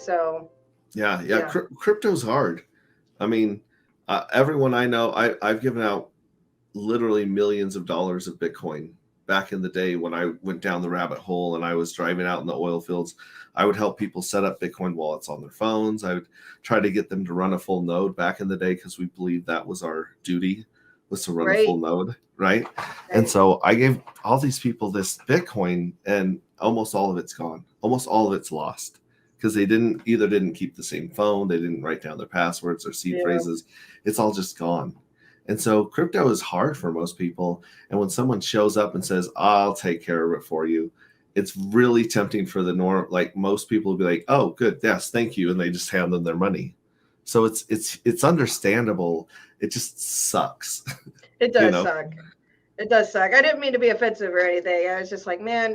So yeah. Crypto's hard. I mean, everyone I know, I've given out literally millions of dollars of Bitcoin back in the day when I went down the rabbit hole and I was driving out in the oil fields. I would help people set up Bitcoin wallets on their phones. I would try to get them to run a full node back in the day because we believed that was our duty, was to run a full node, right? And so I gave all these people this Bitcoin, and almost all of it's gone. Almost all of it's lost because they didn't keep the same phone, they didn't write down their passwords or seed phrases. It's all just gone. And so crypto is hard for most people. And when someone shows up and says, I'll take care of it for you, it's really tempting for the norm. Like most people will be like, oh, good. Yes, thank you. And they just hand them their money. So it's understandable. It just sucks. It does suck. It does suck. I didn't mean to be offensive or anything. I was just like, man,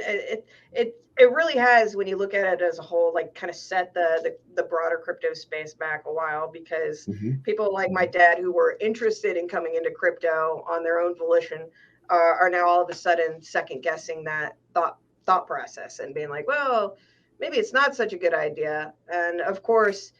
it really has, when you look at it as a whole, like kind of set the broader crypto space back a while, because people like my dad who were interested in coming into crypto on their own volition are now all of a sudden second guessing that thought process and being like, well, maybe it's not such a good idea. And of course,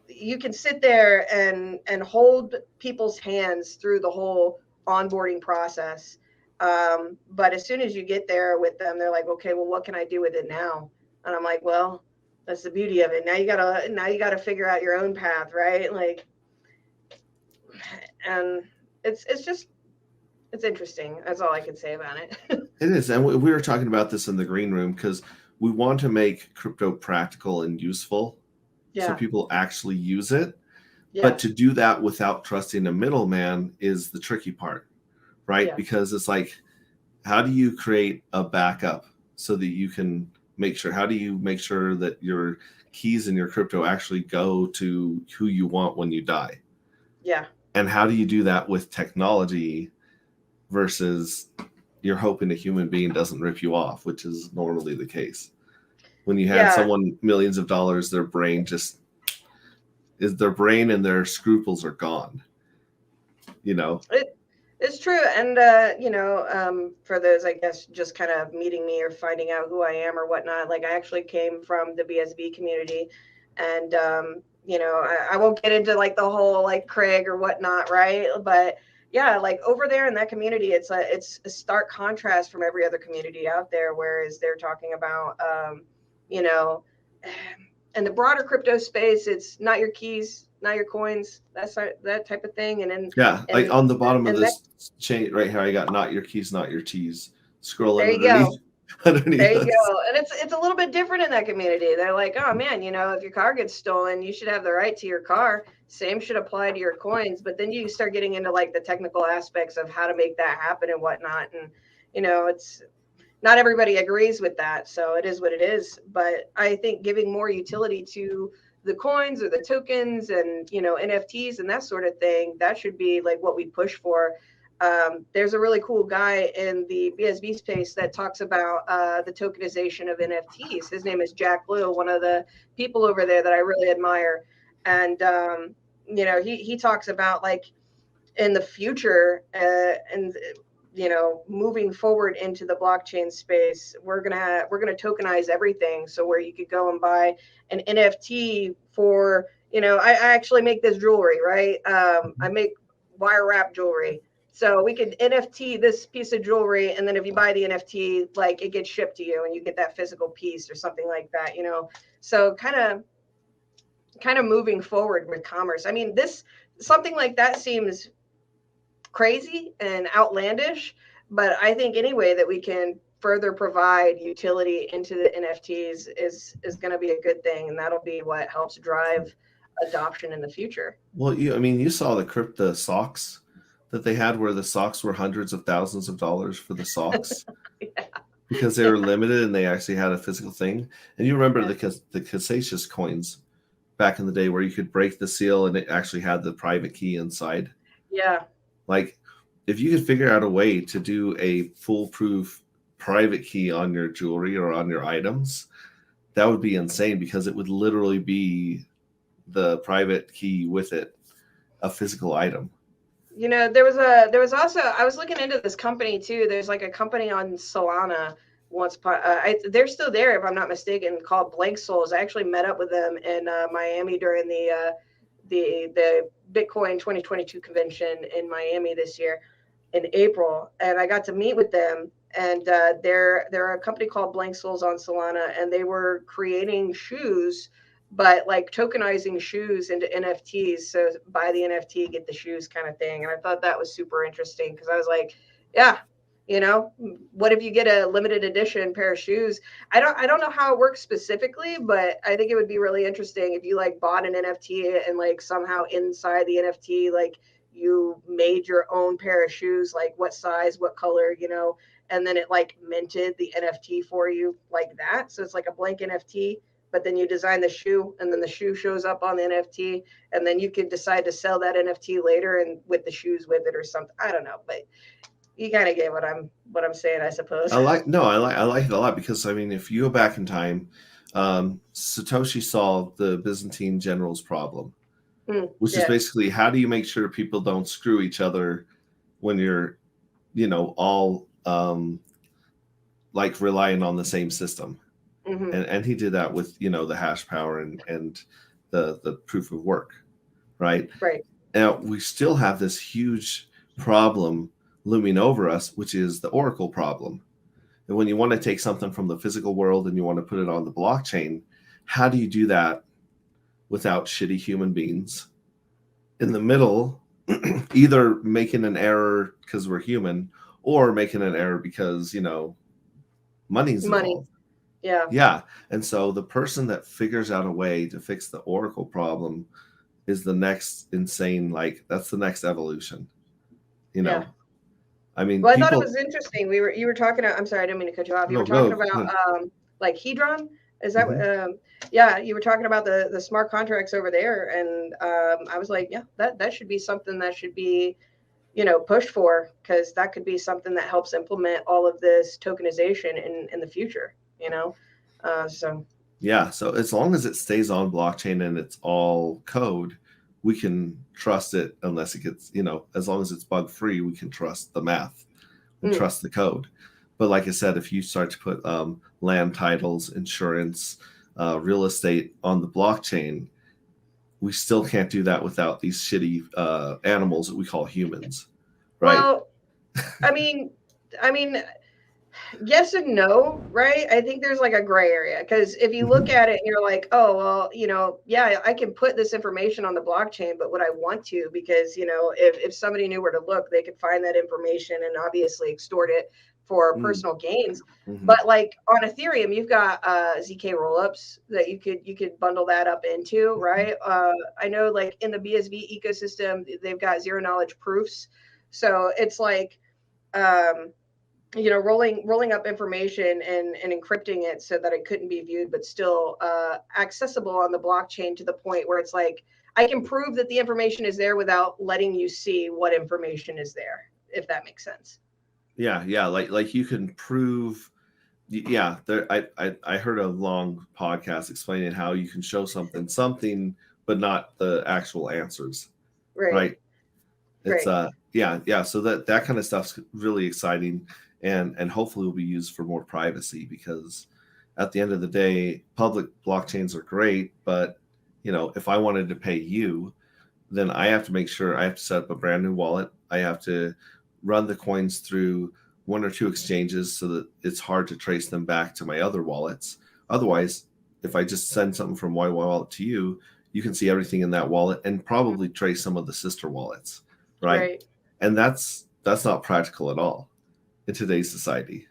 you can sit there and hold people's hands through the whole onboarding process. But as soon as you get there with them, they're like, okay, well, what can I do with it now? And I'm like, well, that's the beauty of it. Now you gotta figure out your own path, right? Like, and it's interesting. That's all I can say about it. It is. And we were talking about this in the green room because we want to make crypto practical and useful so people actually use it. Yeah. But to do that without trusting a middleman is the tricky part, right? Yeah. Because it's like, how do you create a backup so that you can make sure, how do you make sure that your keys in your crypto actually go to who you want when you die? Yeah. And how do you do that with technology versus you're hoping a human being doesn't rip you off, which is normally the case. When you had someone millions of dollars, their brain and their scruples are gone. You know, it's true. And, for those, I guess, just kind of meeting me or finding out who I am or whatnot, like I actually came from the BSB community, and, I won't get into like the whole like Craig or whatnot. Right. But yeah, like over there in that community, it's a stark contrast from every other community out there. Whereas they're talking about, in the broader crypto space, it's not your keys, not your coins, that type of thing. And then like on the bottom of this chain right here, I got not your keys, not your teas. Scroll underneath. There you go. And it's a little bit different in that community. They're like, oh man, if your car gets stolen, you should have the right to your car. Same should apply to your coins. But then you start getting into like the technical aspects of how to make that happen and whatnot. And, it's not everybody agrees with that. So it is what it is. But I think giving more utility to the coins or the tokens and, NFTs and that sort of thing, that should be like what we push for. There's a really cool guy in the BSB space that talks about the tokenization of NFTs. His name is Jack Liu, one of the people over there that I really admire. And, he talks about like in the future and, moving forward into the blockchain space, we're going to tokenize everything. So where you could go and buy an NFT for, I actually make this jewelry, right? I make wire wrap jewelry. So we could NFT this piece of jewelry, and then if you buy the NFT, like it gets shipped to you, and you get that physical piece or something like that, So kind of moving forward with commerce. I mean, something like that seems crazy and outlandish, but I think any way that we can further provide utility into the NFTs is going to be a good thing, and that'll be what helps drive adoption in the future. Well, you saw the socks that they had where the socks were hundreds of thousands of dollars for the socks because they were limited and they actually had a physical thing. And you remember the Cassatius coins back in the day where you could break the seal and it actually had the private key inside. Yeah. Like if you could figure out a way to do a foolproof private key on your jewelry or on your items, that would be insane because it would literally be the private key with it, a physical item. There was also, I was looking into this company too. There's like a company on Solana they're still there if I'm not mistaken, called Blank Souls. I actually met up with them in Miami during the Bitcoin 2022 convention in Miami this year in April, and I got to meet with them. And they're a company called Blank Souls on Solana, and they were creating shoes, but like tokenizing shoes into NFTs. So buy the NFT, get the shoes kind of thing. And I thought that was super interesting because I was like, yeah, what if you get a limited edition pair of shoes? I don't know how it works specifically, but I think it would be really interesting if you like bought an NFT and like somehow inside the NFT, like you made your own pair of shoes, like what size, what color, and then it like minted the NFT for you like that. So it's like a blank NFT, but then you design the shoe and then the shoe shows up on the NFT, and then you can decide to sell that NFT later and with the shoes with it or something. I don't know, but you kind of get what I'm saying, I suppose. I like it a lot because I mean, if you go back in time, Satoshi solved the Byzantine generals problem, which is basically how do you make sure people don't screw each other when you're, all like relying on the same system. And he did that with the hash power and the proof of work, right? Right. Now we still have this huge problem looming over us, which is the Oracle problem. And when you want to take something from the physical world and you want to put it on the blockchain, how do you do that without shitty human beings in the middle, either making an error because we're human or making an error because, money's involved. Yeah. And so the person that figures out a way to fix the Oracle problem is the next insane, like that's the next evolution, Yeah. I mean, well, I thought it was interesting. You were talking. I'm sorry, I didn't mean to cut you off. You were talking about like Hedron. Is that yeah? You were talking about the smart contracts over there, and I was like, yeah, that should be something that should be, pushed for, because that could be something that helps implement all of this tokenization in the future. So yeah. So as long as it stays on blockchain and it's all code, we can trust it unless it gets, as long as it's bug free, we can trust the math and trust the code. But like I said, if you start to put land titles, insurance, real estate on the blockchain, we still can't do that without these shitty animals that we call humans, right? Well, I mean, yes and no, right? I think there's like a gray area, because if you look at it and you're like, oh, well, yeah, I can put this information on the blockchain, but would I want to? Because, if somebody knew where to look, they could find that information and obviously extort it for personal gains. But like on Ethereum, you've got ZK rollups that you could bundle that up into, right? I know like in the BSV ecosystem, they've got zero knowledge proofs. So it's like, rolling up information and encrypting it so that it couldn't be viewed, but still accessible on the blockchain to the point where it's like, I can prove that the information is there without letting you see what information is there, if that makes sense. Yeah. Like you can prove. Yeah. I heard a long podcast explaining how you can show something, but not the actual answers. Right. It's yeah. So that kind of stuff's really exciting. And hopefully will be used for more privacy, because at the end of the day, public blockchains are great, but if I wanted to pay you, then I have to make sure I have to set up a brand new wallet. I have to run the coins through one or two exchanges so that it's hard to trace them back to my other wallets. Otherwise, if I just send something from my wallet to you, you can see everything in that wallet and probably trace some of the sister wallets, right? And that's not practical at all in today's society.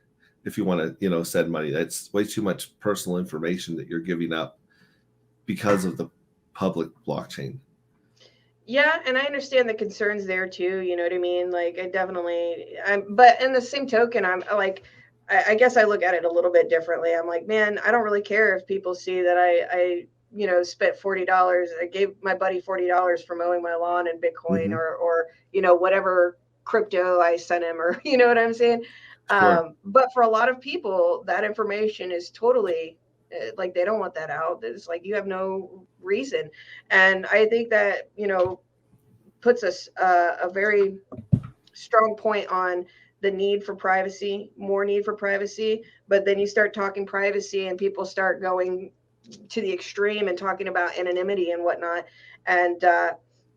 If you want to, send money, that's way too much personal information that you're giving up because of the public blockchain. Yeah, and I understand the concerns there too. You know what I mean? Like, but in the same token, I'm like, I guess I look at it a little bit differently. I'm like, man, I don't really care if people see that I spent $40. I gave my buddy $40 for mowing my lawn in Bitcoin or whatever crypto I sent him, or you know what I'm saying? Sure. But for a lot of people, that information is totally like, they don't want that out. It's like, you have no reason. And I think that, puts us a very strong point on the need for privacy, more need for privacy. But then you start talking privacy and people start going to the extreme and talking about anonymity and whatnot. And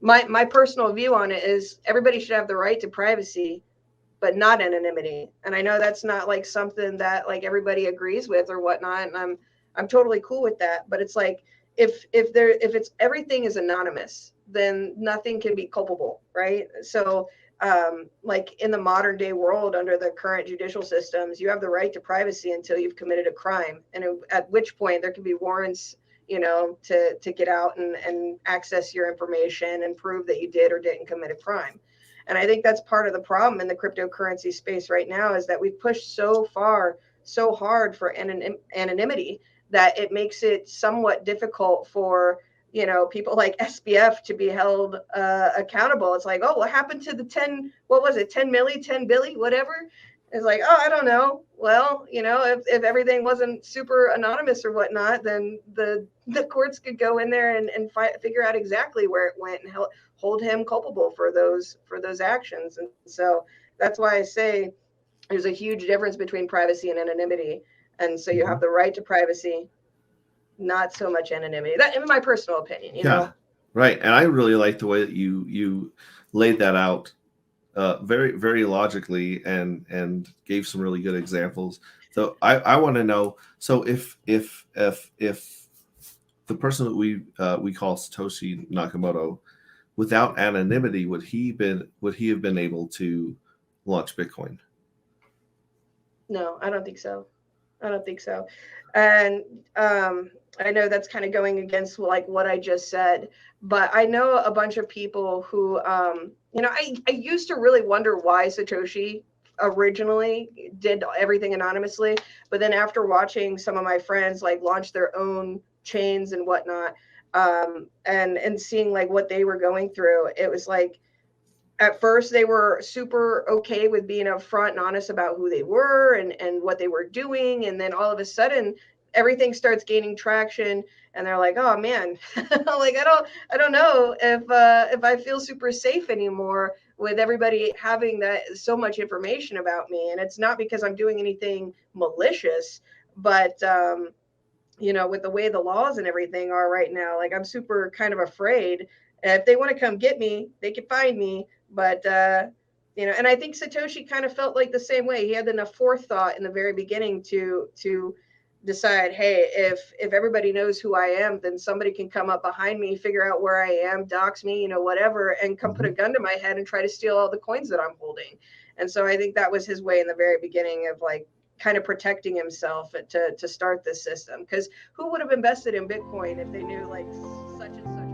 my personal view on it is everybody should have the right to privacy, but not anonymity. And I know that's not like something that like everybody agrees with or whatnot. And I'm totally cool with that. But it's like if it's everything is anonymous, then nothing can be culpable, right? So like in the modern day world, under the current judicial systems, you have the right to privacy until you've committed a crime, and at which point there can be warrants, you know, to get out and access your information and prove that you did or didn't commit a crime. And I think that's part of the problem in the cryptocurrency space right now, is that we've pushed so far, so hard for anonymity that it makes it somewhat difficult for, you know, people like SBF to be held accountable. It's like, oh, what happened to the 10, what was it, 10 milli, 10 billy, whatever? It's like, oh, I don't know. Well, you know, if everything wasn't super anonymous or whatnot, then the courts could go in there and figure out exactly where it went and hold him culpable for those actions. And so that's why I say there's a huge difference between privacy and anonymity. And so you have the right to privacy, not so much anonymity. That, in my personal opinion, you know? Right. And I really like the way that you laid that out very, very logically and gave some really good examples. So I want to know, so if the person that we call Satoshi Nakamoto, without anonymity, would he have been able to launch Bitcoin? No, I don't think so. I don't think so. And I know that's kind of going against like what I just said, but I know a bunch of people who, you know, I used to really wonder why Satoshi originally did everything anonymously, but then after watching some of my friends like launch their own chains and whatnot, and seeing like what they were going through, it was like, at first they were super okay with being upfront and honest about who they were and what they were doing, and then all of a sudden everything starts gaining traction and they're like, oh man, like I don't know if I feel super safe anymore with everybody having that so much information about me. And it's not because I'm doing anything malicious, but you know, with the way the laws and everything are right now, like I'm super kind of afraid. If they want to come get me, they can find me. But you know, and I think Satoshi kind of felt like the same way. He had enough forethought in the very beginning to decide, hey, if everybody knows who I am, then somebody can come up behind me, figure out where I am, dox me, you know, whatever, and come put a gun to my head and try to steal all the coins that I'm holding. And so I think that was his way in the very beginning of like kind of protecting himself to start this system. Because who would have invested in Bitcoin if they knew like such and such